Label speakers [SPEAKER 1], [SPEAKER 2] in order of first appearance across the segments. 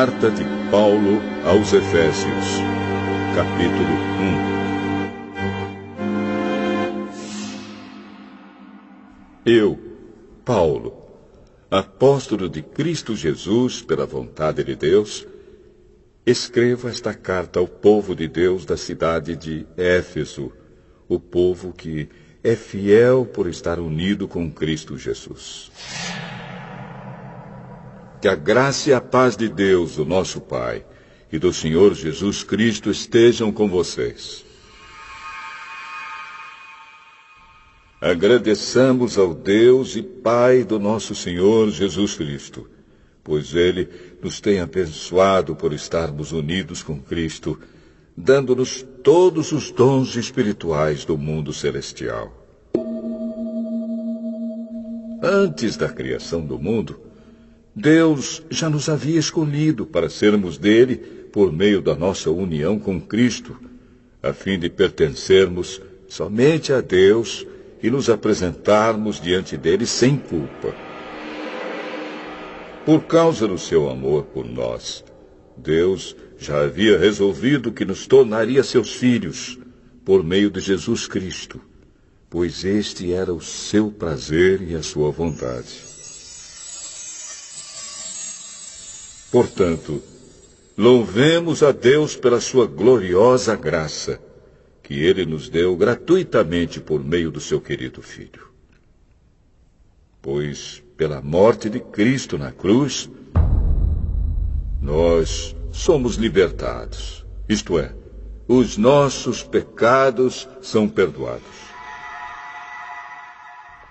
[SPEAKER 1] Carta de Paulo aos Efésios, capítulo 1. Eu, Paulo, apóstolo de Cristo Jesus pela vontade de Deus, escrevo esta carta ao povo de Deus da cidade de Éfeso, o povo que é fiel por estar unido com Cristo Jesus. Que a graça e a paz de Deus, o nosso Pai, e do Senhor Jesus Cristo estejam com vocês. Agradeçamos ao Deus e Pai do nosso Senhor Jesus Cristo, pois Ele nos tem abençoado por estarmos unidos com Cristo, dando-nos todos os dons espirituais do mundo celestial. Antes da criação do mundo, Deus já nos havia escolhido para sermos dele por meio da nossa união com Cristo, a fim de pertencermos somente a Deus e nos apresentarmos diante dele sem culpa. Por causa do seu amor por nós, Deus já havia resolvido que nos tornaria seus filhos por meio de Jesus Cristo, pois este era o seu prazer e a sua vontade. Portanto, louvemos a Deus pela sua gloriosa graça, que Ele nos deu gratuitamente por meio do seu querido Filho. Pois, pela morte de Cristo na cruz, nós somos libertados, isto é, os nossos pecados são perdoados.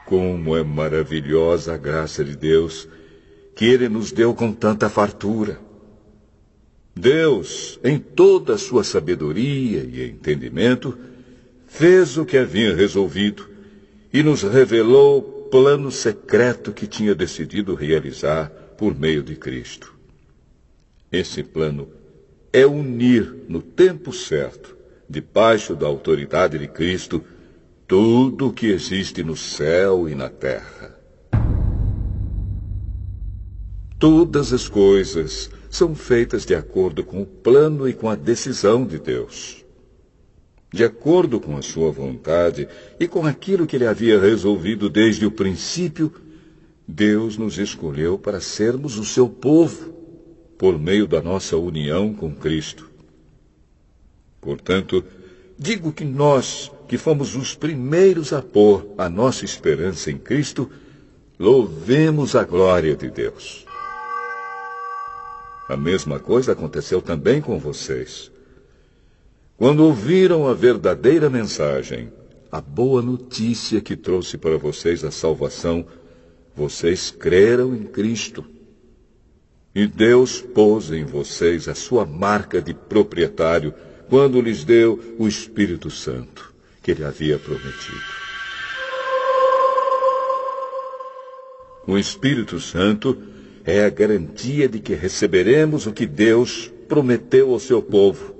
[SPEAKER 1] Como é maravilhosa a graça de Deus, que Ele nos deu com tanta fartura. Deus, em toda a sua sabedoria e entendimento, fez o que havia resolvido e nos revelou o plano secreto que tinha decidido realizar por meio de Cristo. Esse plano é unir no tempo certo, debaixo da autoridade de Cristo, tudo o que existe no céu e na terra. Todas as coisas são feitas de acordo com o plano e com a decisão de Deus. De acordo com a sua vontade e com aquilo que Ele havia resolvido desde o princípio, Deus nos escolheu para sermos o seu povo, por meio da nossa união com Cristo. Portanto, digo que nós, que fomos os primeiros a pôr a nossa esperança em Cristo, louvemos a glória de Deus. A mesma coisa aconteceu também com vocês. Quando ouviram a verdadeira mensagem, a boa notícia que trouxe para vocês a salvação, vocês creram em Cristo. E Deus pôs em vocês a sua marca de proprietário quando lhes deu o Espírito Santo, que Ele havia prometido. O Espírito Santo é a garantia de que receberemos o que Deus prometeu ao seu povo.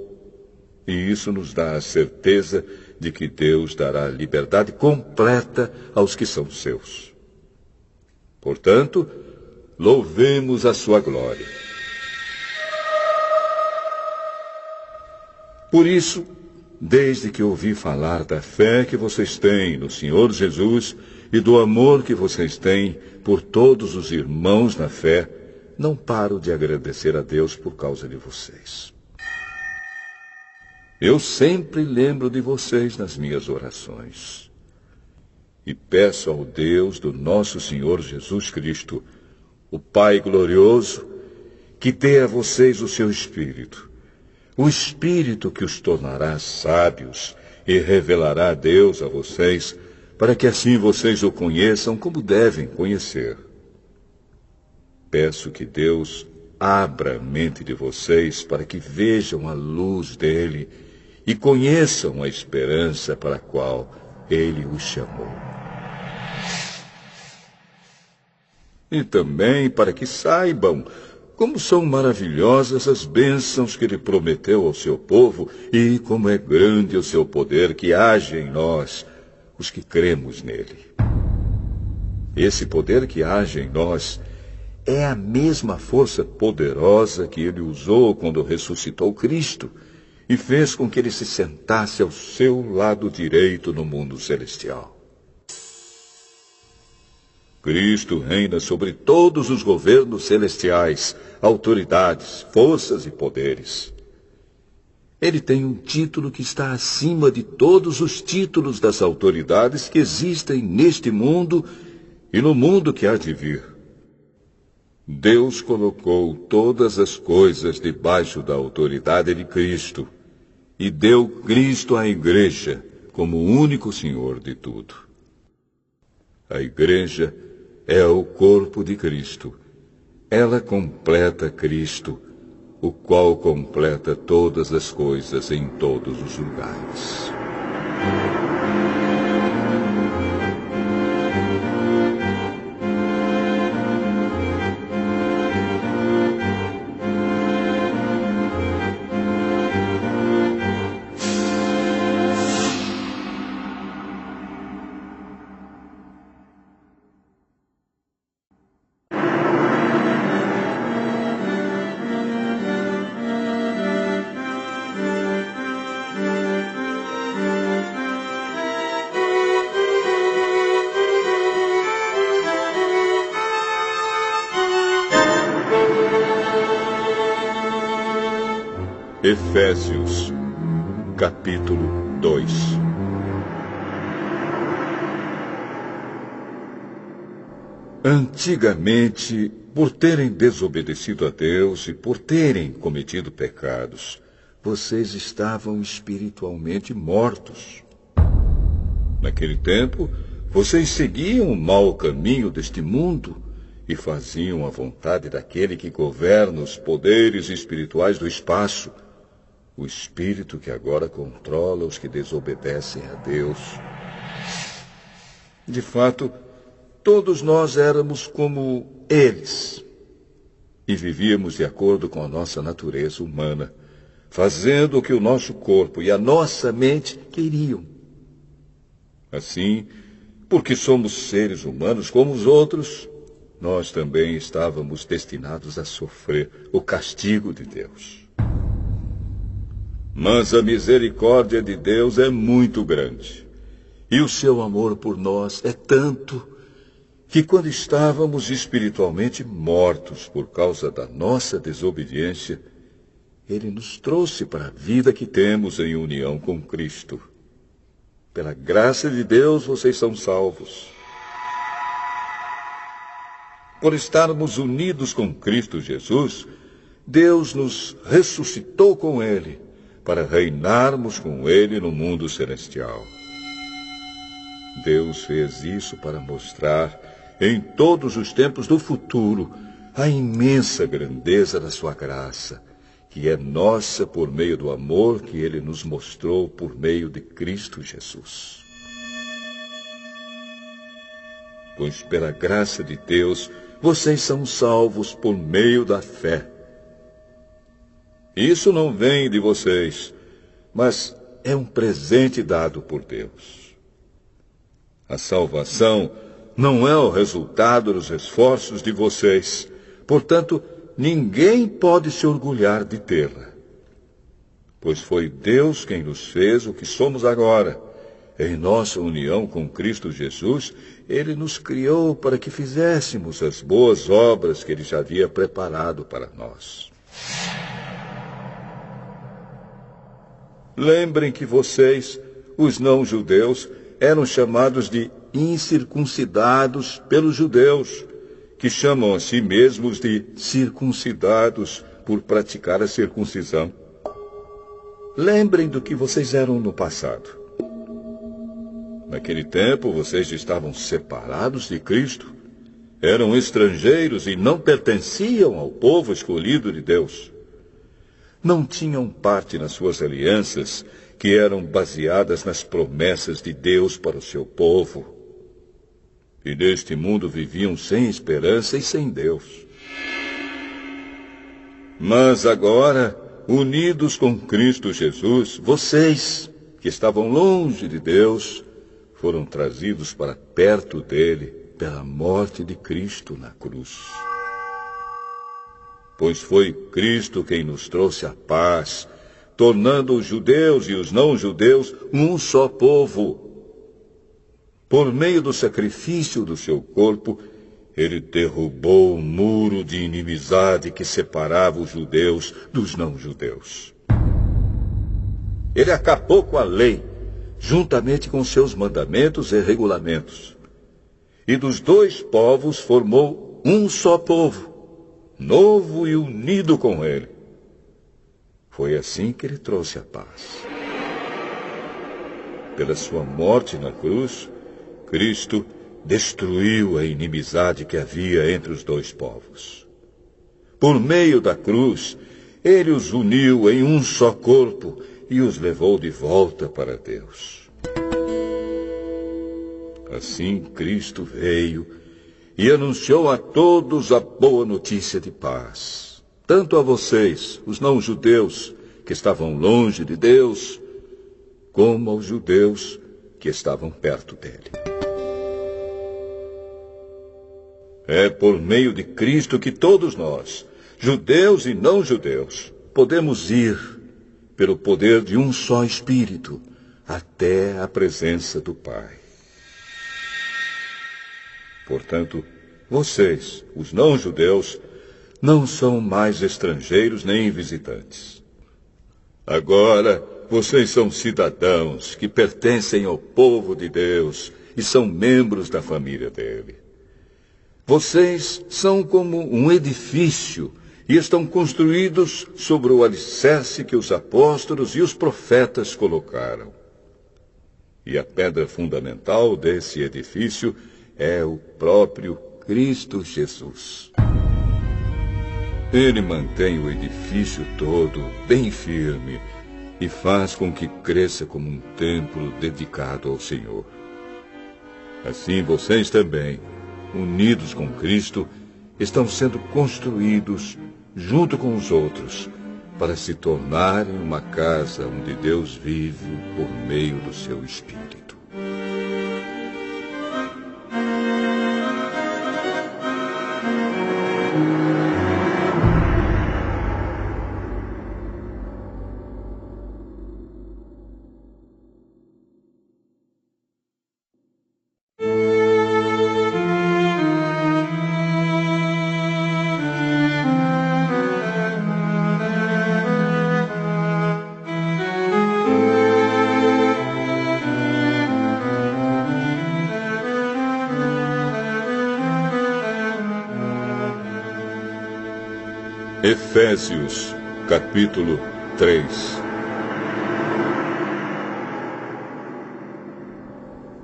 [SPEAKER 1] E isso nos dá a certeza de que Deus dará liberdade completa aos que são seus. Portanto, louvemos a sua glória. Por isso, desde que ouvi falar da fé que vocês têm no Senhor Jesus e do amor que vocês têm por todos os irmãos na fé, não paro de agradecer a Deus por causa de vocês. Eu sempre lembro de vocês nas minhas orações. E peço ao Deus do nosso Senhor Jesus Cristo, o Pai glorioso, que dê a vocês o seu Espírito, o Espírito que os tornará sábios e revelará a Deus a vocês, para que assim vocês o conheçam como devem conhecer. Peço que Deus abra a mente de vocês para que vejam a luz dele e conheçam a esperança para a qual ele os chamou. E também para que saibam como são maravilhosas as bênçãos que ele prometeu ao seu povo e como é grande o seu poder que age em nós, os que cremos nele. Esse poder que age em nós é a mesma força poderosa que ele usou quando ressuscitou Cristo e fez com que ele se sentasse ao seu lado direito no mundo celestial. Cristo reina sobre todos os governos celestiais, autoridades, forças e poderes. Ele tem um título que está acima de todos os títulos das autoridades que existem neste mundo e no mundo que há de vir. Deus colocou todas as coisas debaixo da autoridade de Cristo e deu Cristo à Igreja como o único Senhor de tudo. A Igreja é o corpo de Cristo. Ela completa Cristo, o qual completa todas as coisas em todos os lugares. Efésios, capítulo 2. Antigamente, por terem desobedecido a Deus e por terem cometido pecados, vocês estavam espiritualmente mortos. Naquele tempo, vocês seguiam o mau caminho deste mundo e faziam a vontade daquele que governa os poderes espirituais do espaço, o espírito que agora controla os que desobedecem a Deus. De fato, todos nós éramos como eles e vivíamos de acordo com a nossa natureza humana, fazendo o que o nosso corpo e a nossa mente queriam. Assim, porque somos seres humanos como os outros, nós também estávamos destinados a sofrer o castigo de Deus. Mas a misericórdia de Deus é muito grande, e o seu amor por nós é tanto, que quando estávamos espiritualmente mortos por causa da nossa desobediência, Ele nos trouxe para a vida que temos em união com Cristo. Pela graça de Deus, vocês são salvos. Por estarmos unidos com Cristo Jesus, Deus nos ressuscitou com Ele, para reinarmos com Ele no mundo celestial. Deus fez isso para mostrar, em todos os tempos do futuro, a imensa grandeza da sua graça, que é nossa por meio do amor que Ele nos mostrou por meio de Cristo Jesus. Pois pela graça de Deus, vocês são salvos por meio da fé. Isso não vem de vocês, mas é um presente dado por Deus. A salvação não é o resultado dos esforços de vocês, portanto, ninguém pode se orgulhar de tê-la. Pois foi Deus quem nos fez o que somos agora. Em nossa união com Cristo Jesus, Ele nos criou para que fizéssemos as boas obras que Ele já havia preparado para nós. Lembrem que vocês, os não-judeus, eram chamados de incircuncidados pelos judeus, que chamam a si mesmos de circuncidados por praticar a circuncisão. Lembrem do que vocês eram no passado. Naquele tempo, vocês estavam separados de Cristo, eram estrangeiros e não pertenciam ao povo escolhido de Deus. Não tinham parte nas suas alianças, que eram baseadas nas promessas de Deus para o seu povo. E neste mundo viviam sem esperança e sem Deus. Mas agora, unidos com Cristo Jesus, vocês, que estavam longe de Deus, foram trazidos para perto dele pela morte de Cristo na cruz. pois foi Cristo quem nos trouxe a paz, tornando os judeus e os não-judeus um só povo. Por meio do sacrifício do seu corpo, ele derrubou o muro de inimizade que separava os judeus dos não-judeus. Ele acabou com a lei, juntamente com seus mandamentos e regulamentos. E dos dois povos formou um só povo, novo e unido com ele. Foi assim que ele trouxe a paz. Pela sua morte na cruz, Cristo destruiu a inimizade que havia entre os dois povos. Por meio da cruz, ele os uniu em um só corpo e os levou de volta para Deus. Assim, Cristo veio e anunciou a todos a boa notícia de paz. Tanto a vocês, os não-judeus, que estavam longe de Deus, como aos judeus que estavam perto dele. É por meio de Cristo que todos nós, judeus e não-judeus, podemos ir, pelo poder de um só Espírito, até a presença do Pai. Portanto, vocês, os não-judeus, não são mais estrangeiros nem visitantes. Agora, vocês são cidadãos que pertencem ao povo de Deus e são membros da família dele. Vocês são como um edifício e estão construídos sobre o alicerce que os apóstolos e os profetas colocaram. E a pedra fundamental desse edifício é o próprio Cristo Jesus. Ele mantém o edifício todo bem firme e faz com que cresça como um templo dedicado ao Senhor. Assim vocês também, unidos com Cristo, estão sendo construídos junto com os outros para se tornarem uma casa onde Deus vive por meio do seu Espírito. Efésios, capítulo 3.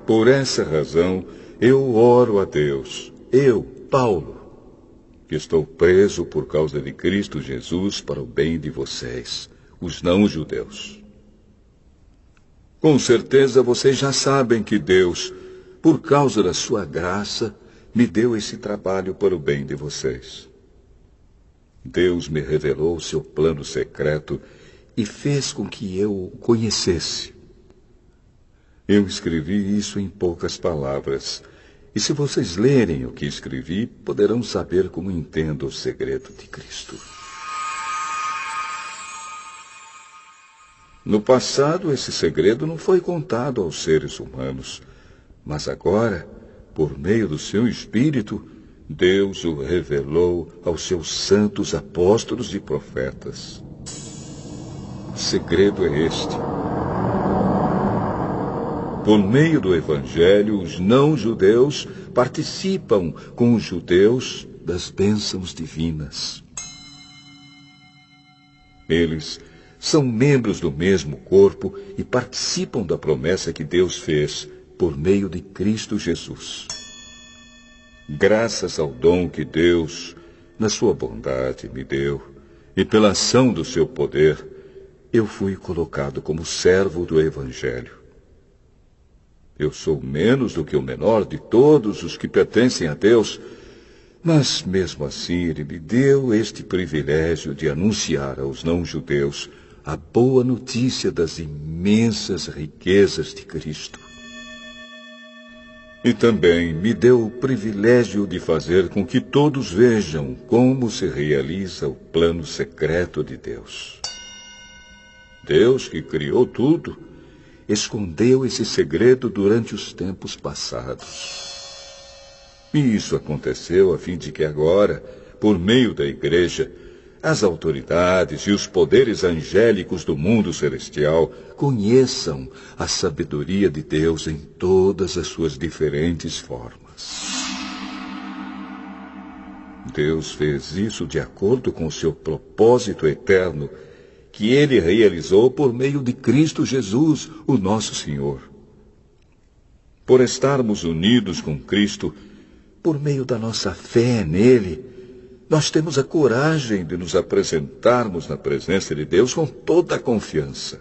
[SPEAKER 1] Por essa razão, eu oro a Deus, eu, Paulo, que estou preso por causa de Cristo Jesus para o bem de vocês, os não-judeus. Com certeza vocês já sabem que Deus, por causa da sua graça, me deu esse trabalho para o bem de vocês. Deus me revelou o seu plano secreto e fez com que eu o conhecesse. Eu escrevi isso em poucas palavras, e se vocês lerem o que escrevi, poderão saber como entendo o segredo de Cristo. No passado, esse segredo não foi contado aos seres humanos, mas agora, por meio do seu Espírito, Deus o revelou aos seus santos apóstolos e profetas. O segredo é este. Por meio do Evangelho, os não-judeus participam com os judeus das bênçãos divinas. Eles são membros do mesmo corpo e participam da promessa que Deus fez por meio de Cristo Jesus. Graças ao dom que Deus, na sua bondade, me deu, e pela ação do seu poder, eu fui colocado como servo do Evangelho. Eu sou menos do que o menor de todos os que pertencem a Deus, mas mesmo assim Ele me deu este privilégio de anunciar aos não-judeus a boa notícia das imensas riquezas de Cristo. E também me deu o privilégio de fazer com que todos vejam como se realiza o plano secreto de Deus. Deus, que criou tudo, escondeu esse segredo durante os tempos passados. E isso aconteceu a fim de que agora, por meio da Igreja, as autoridades e os poderes angélicos do mundo celestial conheçam a sabedoria de Deus em todas as suas diferentes formas. Deus fez isso de acordo com o seu propósito eterno, que Ele realizou por meio de Cristo Jesus, o nosso Senhor. Por estarmos unidos com Cristo, por meio da nossa fé nele, nós temos a coragem de nos apresentarmos na presença de Deus com toda a confiança.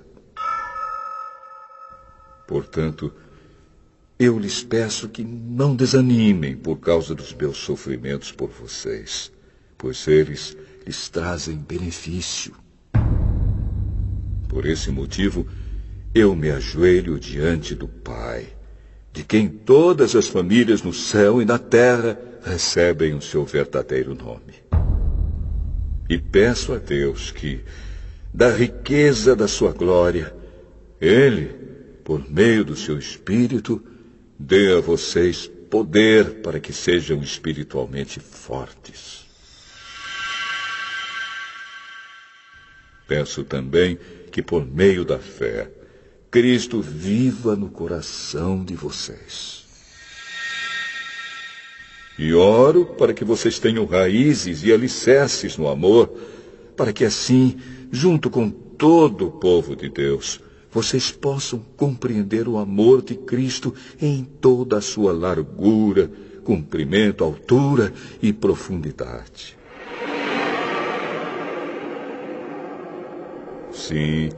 [SPEAKER 1] Portanto, eu lhes peço que não desanimem por causa dos meus sofrimentos por vocês, pois eles lhes trazem benefício. Por esse motivo, eu me ajoelho diante do Pai, de quem todas as famílias no céu e na terra recebem o seu verdadeiro nome. E peço a Deus que, da riqueza da sua glória, Ele, por meio do seu Espírito, dê a vocês poder para que sejam espiritualmente fortes. Peço também que, por meio da fé, Cristo viva no coração de vocês. E oro para que vocês tenham raízes e alicerces no amor, para que assim, junto com todo o povo de Deus, vocês possam compreender o amor de Cristo em toda a sua largura, comprimento, altura e profundidade. Sim,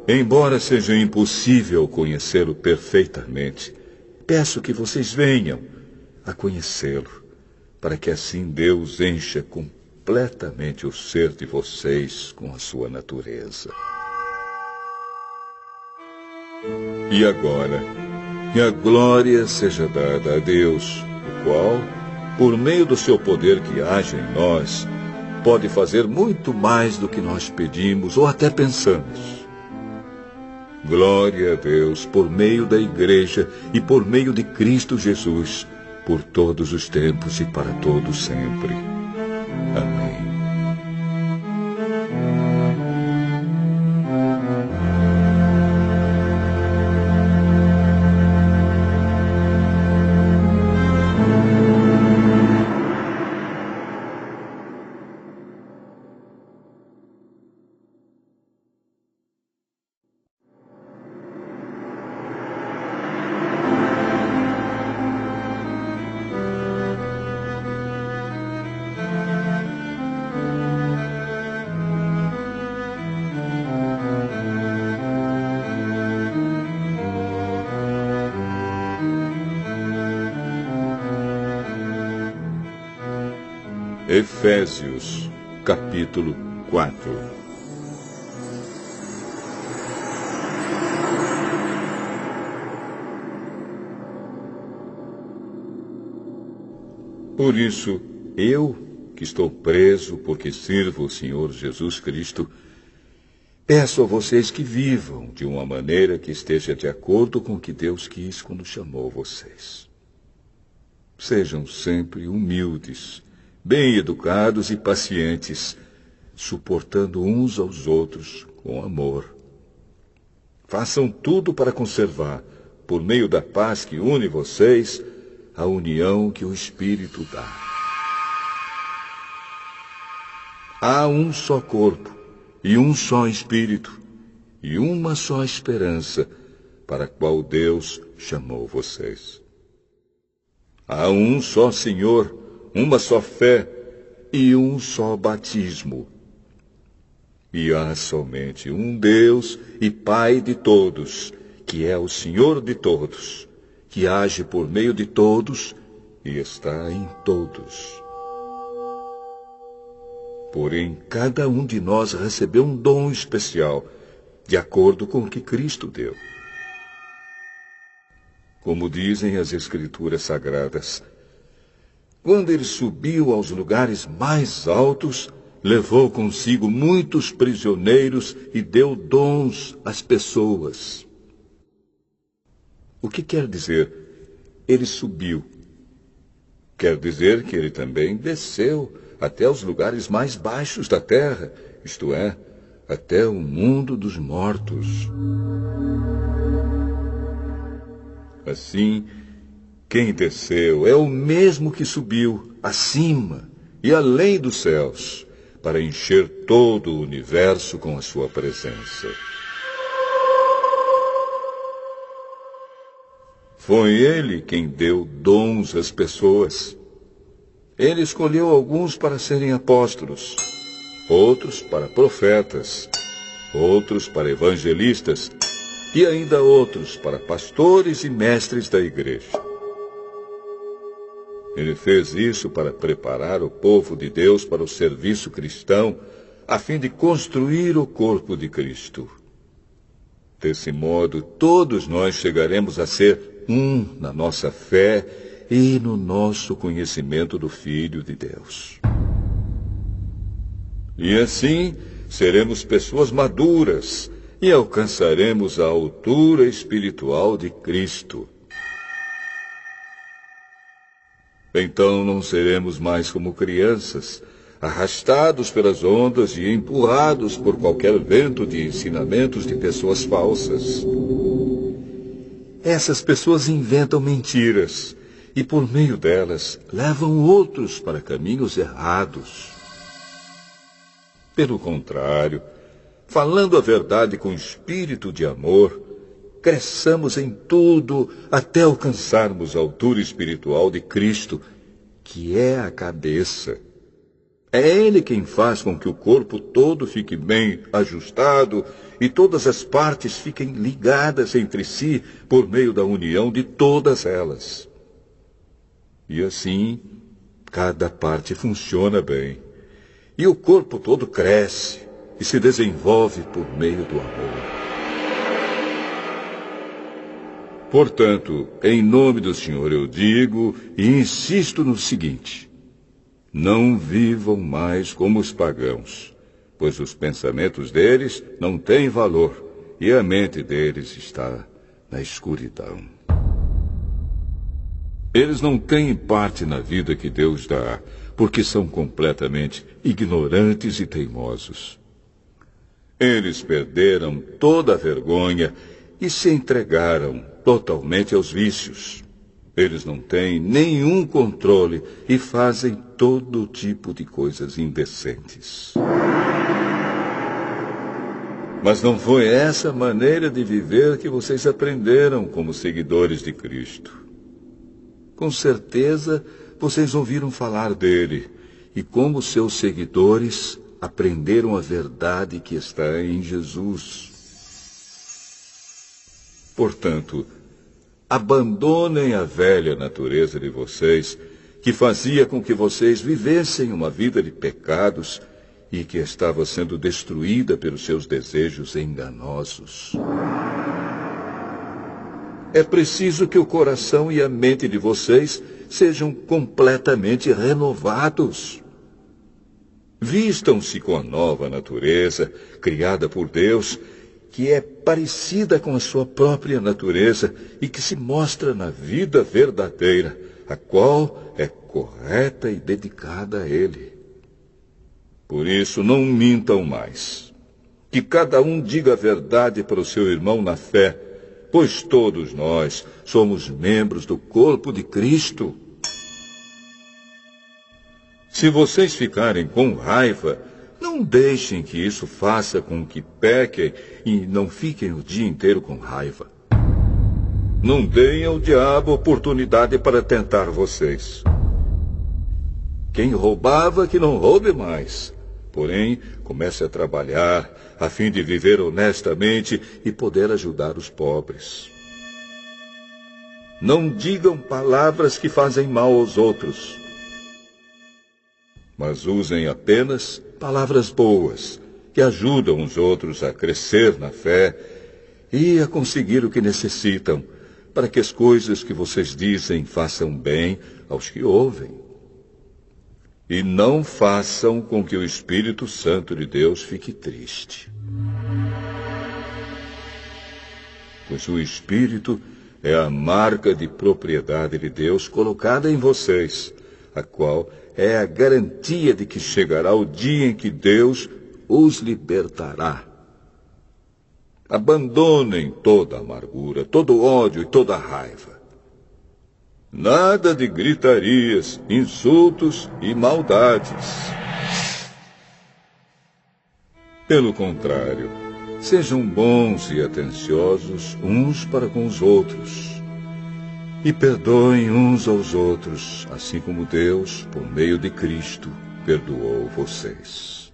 [SPEAKER 1] embora seja impossível conhecê-lo perfeitamente, peço que vocês venham a conhecê-lo, para que assim Deus encha completamente o ser de vocês com a sua natureza. E agora, que a glória seja dada a Deus, o qual, por meio do seu poder que age em nós, pode fazer muito mais do que nós pedimos ou até pensamos. Glória a Deus por meio da Igreja e por meio de Cristo Jesus, por todos os tempos e para todos sempre. Amém. Efésios, capítulo 4. Por isso, eu, que estou preso porque sirvo o Senhor Jesus Cristo, peço a vocês que vivam de uma maneira que esteja de acordo com o que Deus quis quando chamou vocês. Sejam sempre humildes, bem educados e pacientes, suportando uns aos outros com amor. Façam tudo para conservar, por meio da paz que une vocês, a união que o Espírito dá. Há um só corpo, e um só Espírito, e uma só esperança, para a qual Deus chamou vocês. Há um só Senhor, uma só fé e um só batismo. E há somente um Deus e Pai de todos, que é o Senhor de todos, que age por meio de todos e está em todos. Porém, cada um de nós recebeu um dom especial, de acordo com o que Cristo deu. como dizem as Escrituras Sagradas. Quando ele subiu aos lugares mais altos, levou consigo muitos prisioneiros e deu dons às pessoas. O que quer dizer? Ele subiu. Quer dizer que ele também desceu até os lugares mais baixos da terra, isto é, até o mundo dos mortos. Assim, quem desceu é o mesmo que subiu acima e além dos céus, para encher todo o universo com a sua presença. Foi ele quem deu dons às pessoas. Ele escolheu alguns para serem apóstolos, outros para profetas, outros para evangelistas e ainda outros para pastores e mestres da igreja. Ele fez isso para preparar o povo de Deus para o serviço cristão, a fim de construir o corpo de Cristo. Desse modo, todos nós chegaremos a ser um na nossa fé e no nosso conhecimento do Filho de Deus. E assim, seremos pessoas maduras e alcançaremos a altura espiritual de Cristo. Então não seremos mais como crianças, arrastados pelas ondas e empurrados por qualquer vento de ensinamentos de pessoas falsas. Essas pessoas inventam mentiras e, por meio delas, levam outros para caminhos errados. Pelo contrário, falando a verdade com espírito de amor, cresçamos em tudo até alcançarmos a altura espiritual de Cristo, que é a cabeça. É Ele quem faz com que o corpo todo fique bem ajustado e todas as partes fiquem ligadas entre si por meio da união de todas elas. E assim, cada parte funciona bem. E o corpo todo cresce e se desenvolve por meio do amor. Portanto, em nome do Senhor eu digo e insisto no seguinte: não vivam mais como os pagãos, pois os pensamentos deles não têm valor e a mente deles está na escuridão. Eles não têm parte na vida que Deus dá, porque são completamente ignorantes e teimosos. Eles perderam toda a vergonha e se entregaram totalmente aos vícios. Eles não têm nenhum controle e fazem todo tipo de coisas indecentes. Mas não foi essa maneira de viver que vocês aprenderam como seguidores de Cristo. Com certeza, vocês ouviram falar dele e, como seus seguidores, aprenderam a verdade que está em Jesus. Portanto, abandonem a velha natureza de vocês, que fazia com que vocês vivessem uma vida de pecados e que estava sendo destruída pelos seus desejos enganosos. É preciso que o coração e a mente de vocês sejam completamente renovados. Vistam-se com a nova natureza, criada por Deus, que é parecida com a sua própria natureza e que se mostra na vida verdadeira, a qual é correta e dedicada a Ele. Por isso, não mintam mais. Que cada um diga a verdade para o seu irmão na fé, pois todos nós somos membros do corpo de Cristo. Se vocês ficarem com raiva, não deixem que isso faça com que pequem e não fiquem o dia inteiro com raiva. Não deem ao diabo oportunidade para tentar vocês. Quem roubava, que não roube mais. Porém, comece a trabalhar a fim de viver honestamente e poder ajudar os pobres. Não digam palavras que fazem mal aos outros, mas usem apenas palavras boas, que ajudam os outros a crescer na fé e a conseguir o que necessitam, para que as coisas que vocês dizem façam bem aos que ouvem. E não façam com que o Espírito Santo de Deus fique triste. Pois o Espírito é a marca de propriedade de Deus colocada em vocês, a qual é a garantia de que chegará o dia em que Deus os libertará. Abandonem toda amargura, todo ódio e toda raiva. Nada de gritarias, insultos e maldades. Pelo contrário, sejam bons e atenciosos uns para com os outros. E perdoem uns aos outros, assim como Deus, por meio de Cristo, perdoou vocês.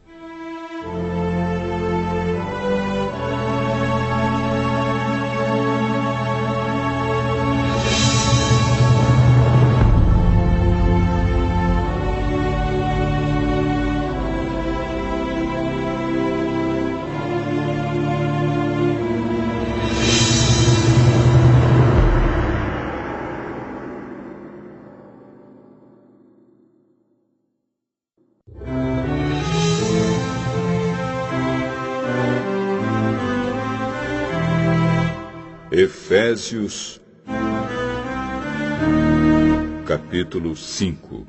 [SPEAKER 1] Efésios, capítulo 5.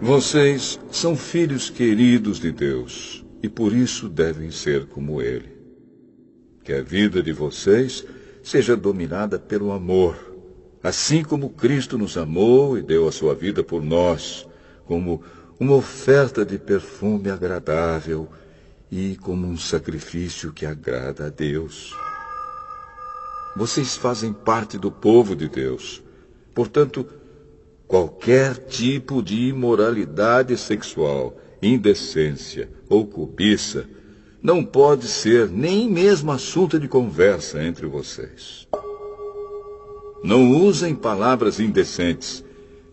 [SPEAKER 1] Vocês são filhos queridos de Deus e por isso devem ser como Ele. Que a vida de vocês seja dominada pelo amor, assim como Cristo nos amou e deu a sua vida por nós, como uma oferta de perfume agradável e como um sacrifício que agrada a Deus. Vocês fazem parte do povo de Deus. Portanto, qualquer tipo de imoralidade sexual, indecência ou cobiça não pode ser nem mesmo assunto de conversa entre vocês. Não usem palavras indecentes,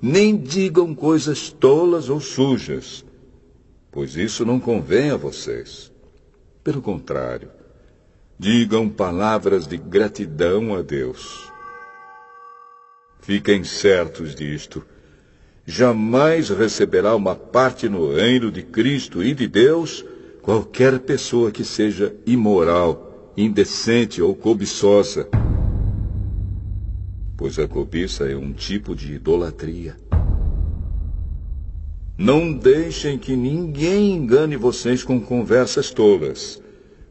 [SPEAKER 1] nem digam coisas tolas ou sujas, pois isso não convém a vocês. Pelo contrário, digam palavras de gratidão a Deus. Fiquem certos disto. Jamais receberá uma parte no reino de Cristo e de Deus qualquer pessoa que seja imoral, indecente ou cobiçosa, pois a cobiça é um tipo de idolatria. Não deixem que ninguém engane vocês com conversas tolas,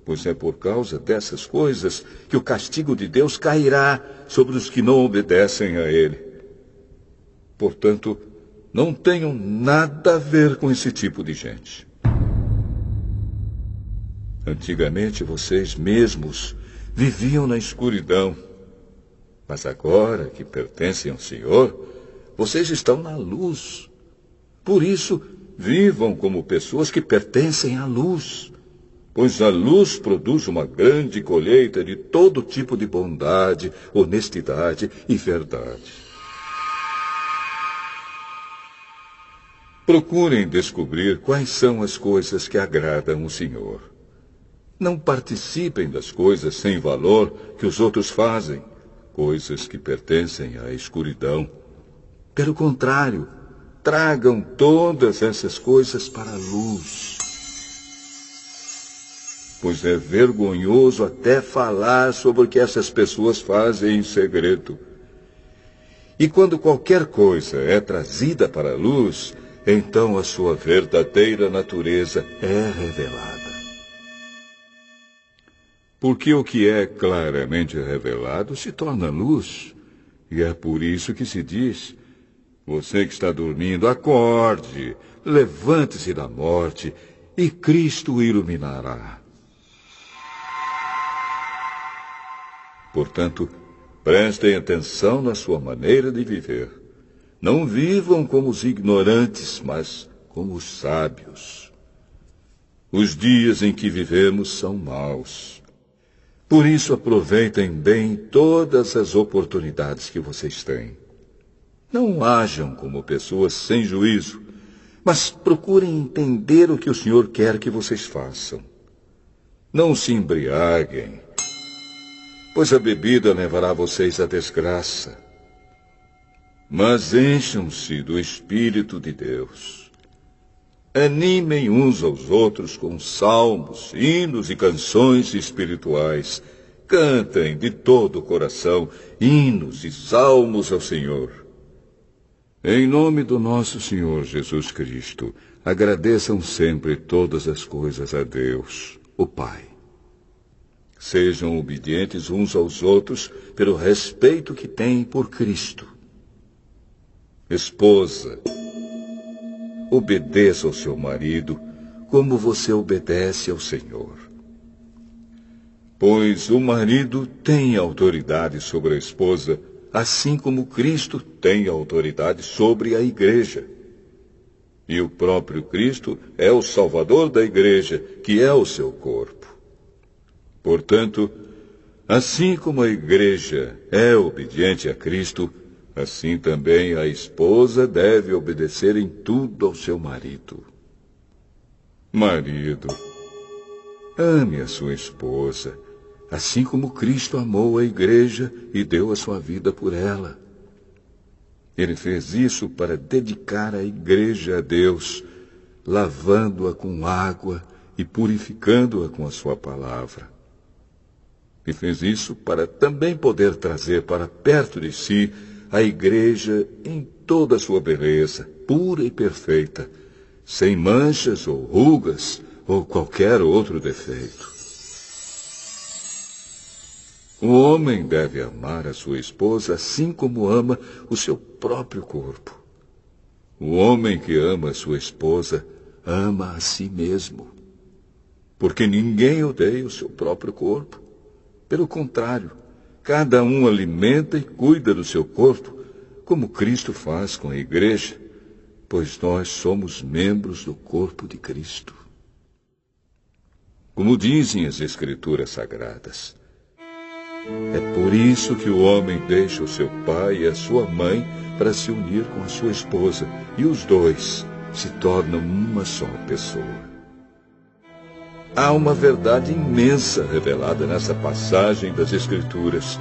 [SPEAKER 1] pois é por causa dessas coisas que o castigo de Deus cairá sobre os que não obedecem a Ele. Portanto, não tenham nada a ver com esse tipo de gente. Antigamente vocês mesmos viviam na escuridão, mas agora que pertencem ao Senhor, vocês estão na luz. Por isso, vivam como pessoas que pertencem à luz, pois a luz produz uma grande colheita de todo tipo de bondade, honestidade e verdade. Procurem descobrir quais são as coisas que agradam o Senhor. Não participem das coisas sem valor que os outros fazem, coisas que pertencem à escuridão. Pelo contrário, tragam todas essas coisas para a luz. Pois é vergonhoso até falar sobre o que essas pessoas fazem em segredo. E quando qualquer coisa é trazida para a luz, então a sua verdadeira natureza é revelada. Porque o que é claramente revelado se torna luz. E é por isso que se diz: você que está dormindo, acorde, levante-se da morte, e Cristo o iluminará. Portanto, prestem atenção na sua maneira de viver. Não vivam como os ignorantes, mas como os sábios. Os dias em que vivemos são maus. Por isso, aproveitem bem todas as oportunidades que vocês têm. Não hajam como pessoas sem juízo, mas procurem entender o que o Senhor quer que vocês façam. Não se embriaguem, pois a bebida levará vocês à desgraça. Mas encham-se do Espírito de Deus. Animem uns aos outros com salmos, hinos e canções espirituais. Cantem de todo o coração hinos e salmos ao Senhor. Em nome do nosso Senhor Jesus Cristo, agradeçam sempre todas as coisas a Deus, o Pai. Sejam obedientes uns aos outros pelo respeito que têm por Cristo. Esposa, obedeça ao seu marido como você obedece ao Senhor. Pois o marido tem autoridade sobre a esposa, assim como Cristo tem autoridade sobre a igreja. E o próprio Cristo é o Salvador da igreja, que é o seu corpo. Portanto, assim como a igreja é obediente a Cristo, assim também a esposa deve obedecer em tudo ao seu marido. Marido, ame a sua esposa, assim como Cristo amou a igreja e deu a sua vida por ela. Ele fez isso para dedicar a igreja a Deus, lavando-a com água e purificando-a com a sua palavra. E fez isso para também poder trazer para perto de si a igreja em toda a sua beleza, pura e perfeita, sem manchas ou rugas ou qualquer outro defeito. O homem deve amar a sua esposa assim como ama o seu próprio corpo. O homem que ama a sua esposa ama a si mesmo, porque ninguém odeia o seu próprio corpo. Pelo contrário, cada um alimenta e cuida do seu corpo, como Cristo faz com a igreja, pois nós somos membros do corpo de Cristo. Como dizem as Escrituras Sagradas, é por isso que o homem deixa o seu pai e a sua mãe para se unir com a sua esposa, e os dois se tornam uma só pessoa. Há uma verdade imensa revelada nessa passagem das Escrituras.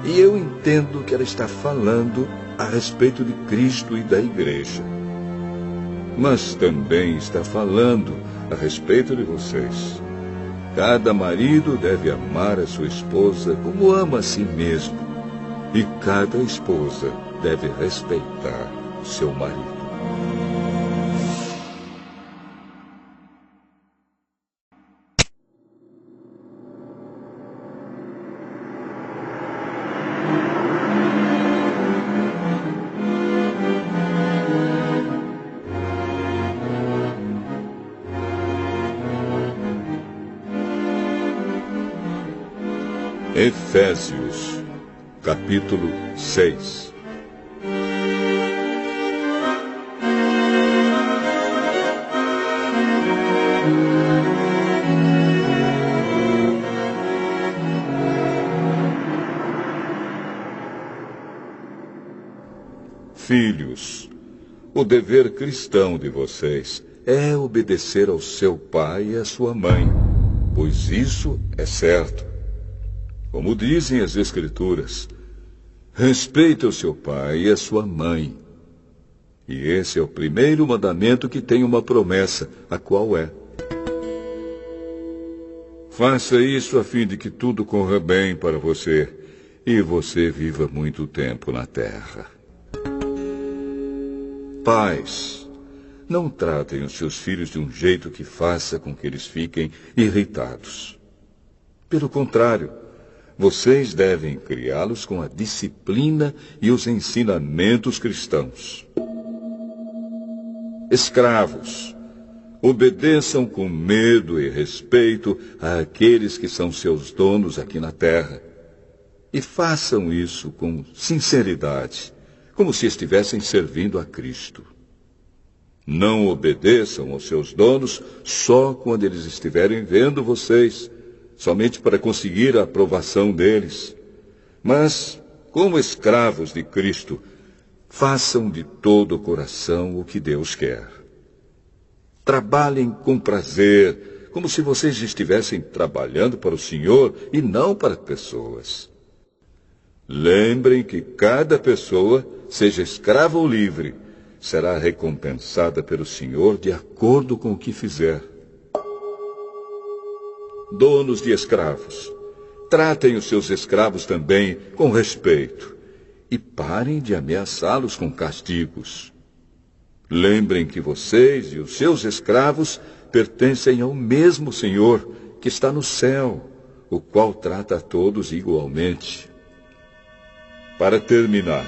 [SPEAKER 1] E eu entendo que ela está falando a respeito de Cristo e da igreja. Mas também está falando a respeito de vocês. Cada marido deve amar a sua esposa como ama a si mesmo. E cada esposa deve respeitar o seu marido. Efésios, capítulo 6. Filhos, o dever cristão de vocês é obedecer ao seu pai e à sua mãe, pois isso é certo. Como dizem as Escrituras, respeita o seu pai e a sua mãe. E esse é o primeiro mandamento que tem uma promessa, a qual é: faça isso a fim de que tudo corra bem para você e você viva muito tempo na terra. Pais, não tratem os seus filhos de um jeito que faça com que eles fiquem irritados. Pelo contrário, vocês devem criá-los com a disciplina e os ensinamentos cristãos. Escravos, obedeçam com medo e respeito àqueles que são seus donos aqui na terra. E façam isso com sinceridade, como se estivessem servindo a Cristo. Não obedeçam aos seus donos só quando eles estiverem vendo vocês, somente para conseguir a aprovação deles. Mas, como escravos de Cristo, façam de todo o coração o que Deus quer. Trabalhem com prazer, como se vocês estivessem trabalhando para o Senhor e não para pessoas. Lembrem que cada pessoa, seja escrava ou livre, será recompensada pelo Senhor de acordo com o que fizer. Donos de escravos, tratem os seus escravos também com respeito e parem de ameaçá-los com castigos. Lembrem que vocês e os seus escravos pertencem ao mesmo Senhor que está no céu, o qual trata a todos igualmente. Para terminar,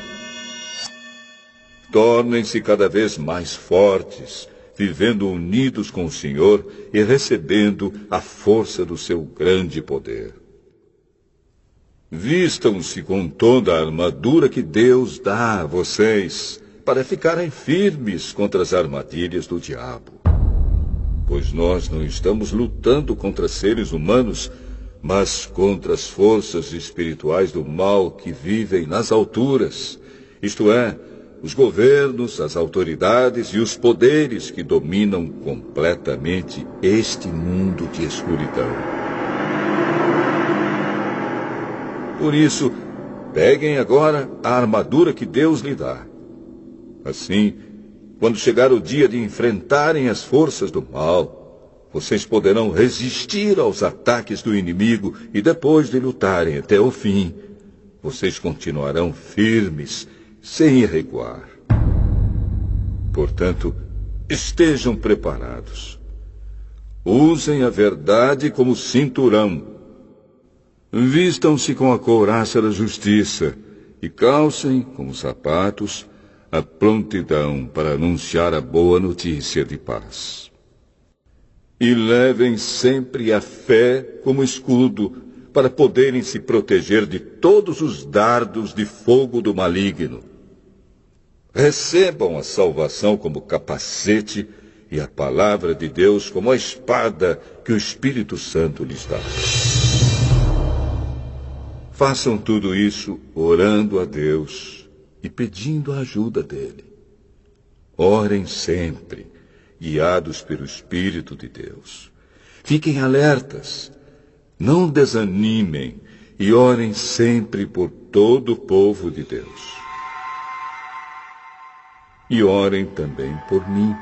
[SPEAKER 1] tornem-se cada vez mais fortes, vivendo unidos com o Senhor e recebendo a força do seu grande poder. Vistam-se com toda a armadura que Deus dá a vocês, para ficarem firmes contra as armadilhas do diabo. Pois nós não estamos lutando contra seres humanos, mas contra as forças espirituais do mal que vivem nas alturas, isto é, os governos, as autoridades e os poderes que dominam completamente este mundo de escuridão. Por isso, peguem agora a armadura que Deus lhe dá. Assim, quando chegar o dia de enfrentarem as forças do mal, vocês poderão resistir aos ataques do inimigo e depois de lutarem até o fim, vocês continuarão firmes, sem recuar. Portanto, estejam preparados. Usem a verdade como cinturão. Vistam-se com a couraça da justiça e calcem, como sapatos, a prontidão para anunciar a boa notícia de paz. E levem sempre a fé como escudo para poderem se proteger de todos os dardos de fogo do maligno. Recebam a salvação como capacete e a palavra de Deus como a espada que o Espírito Santo lhes dá. Façam tudo isso orando a Deus e pedindo a ajuda dele. Orem sempre, guiados pelo Espírito de Deus. Fiquem alertas, não desanimem e orem sempre por todo o povo de Deus. E orem também por mim,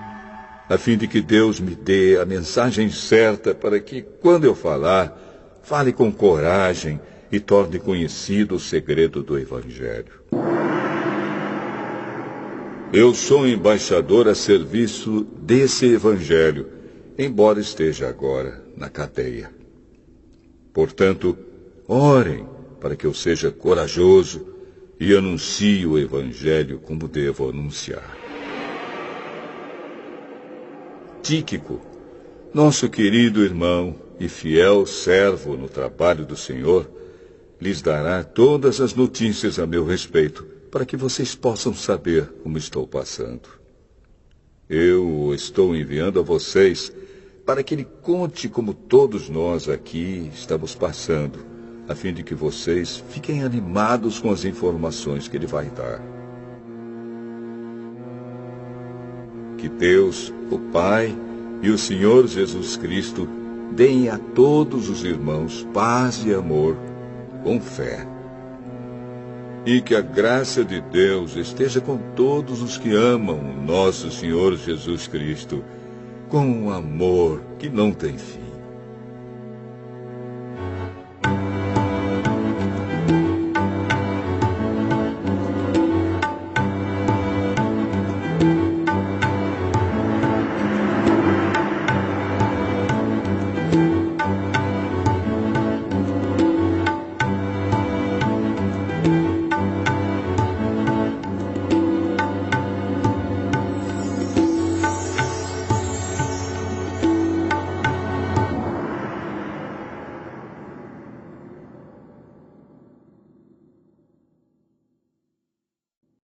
[SPEAKER 1] a fim de que Deus me dê a mensagem certa para que, quando eu falar, fale com coragem e torne conhecido o segredo do Evangelho. Eu sou embaixador a serviço desse Evangelho, embora esteja agora na cadeia. Portanto, orem para que eu seja corajoso e anuncie o Evangelho como devo anunciar. Tíquico, nosso querido irmão e fiel servo no trabalho do Senhor, lhes dará todas as notícias a meu respeito, para que vocês possam saber como estou passando. Eu o estou enviando a vocês para que ele conte como todos nós aqui estamos passando, a fim de que vocês fiquem animados com as informações que ele vai dar. Que Deus, o Pai e o Senhor Jesus Cristo deem a todos os irmãos paz e amor, com fé. E que a graça de Deus esteja com todos os que amam o nosso Senhor Jesus Cristo, com um amor que não tem fim.